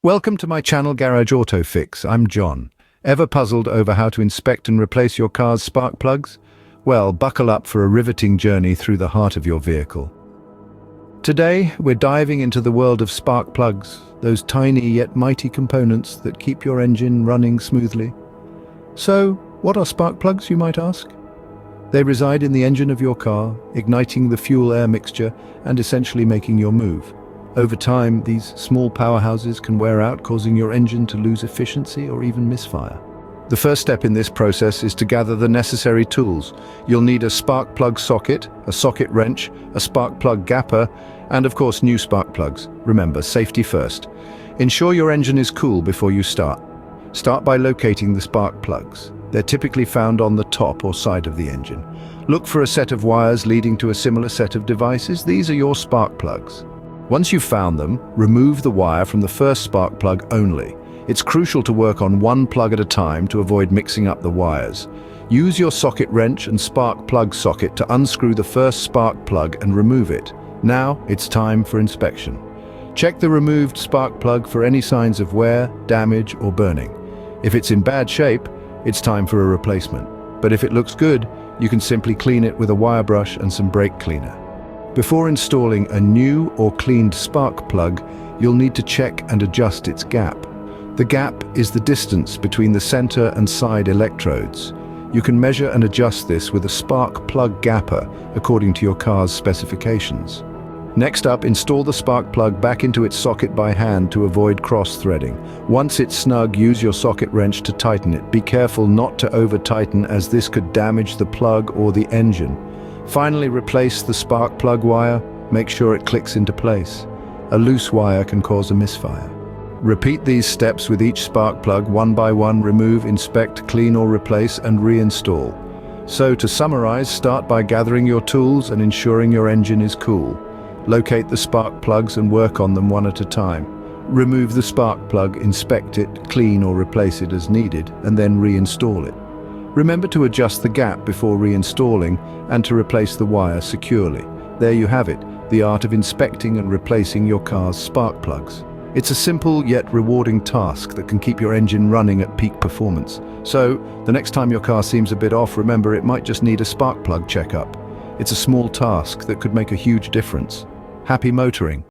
Welcome to my channel Garage Auto Fix. I'm John. Ever puzzled over how to inspect and replace your car's spark plugs? Well, buckle up for a riveting journey through the heart of your vehicle. Today, we're diving into the world of spark plugs, those tiny yet mighty components that keep your engine running smoothly. So, what are spark plugs, you might ask? They reside in the engine of your car, igniting the fuel-air mixture and essentially making your move. Over time, these small powerhouses can wear out, causing your engine to lose efficiency or even misfire. The first step in this process is to gather the necessary tools. You'll need a spark plug socket, a socket wrench, a spark plug gapper, and of course new spark plugs. Remember, safety first. Ensure your engine is cool before you start. Start by locating the spark plugs. They're typically found on the top or side of the engine. Look for a set of wires leading to a similar set of devices. These are your spark plugs. Once you've found them, remove the wire from the first spark plug only. It's crucial to work on one plug at a time to avoid mixing up the wires. Use your socket wrench and spark plug socket to unscrew the first spark plug and remove it. Now it's time for inspection. Check the removed spark plug for any signs of wear, damage, or burning. If it's in bad shape, it's time for a replacement. But if it looks good, you can simply clean it with a wire brush and some brake cleaner. Before installing a new or cleaned spark plug, you'll need to check and adjust its gap. The gap is the distance between the center and side electrodes. You can measure and adjust this with a spark plug gapper according to your car's specifications. Next up, install the spark plug back into its socket by hand to avoid cross-threading. Once it's snug, use your socket wrench to tighten it. Be careful not to over-tighten, as this could damage the plug or the engine. Finally, replace the spark plug wire. Make sure it clicks into place. A loose wire can cause a misfire. Repeat these steps with each spark plug one by one. Remove, inspect, clean or replace, and reinstall. So to summarize, start by gathering your tools and ensuring your engine is cool. Locate the spark plugs and work on them one at a time. Remove the spark plug, inspect it, clean or replace it as needed, and then reinstall it. Remember to adjust the gap before reinstalling and to replace the wire securely. There you have it, the art of inspecting and replacing your car's spark plugs. It's a simple yet rewarding task that can keep your engine running at peak performance. So, the next time your car seems a bit off, remember it might just need a spark plug checkup. It's a small task that could make a huge difference. Happy motoring!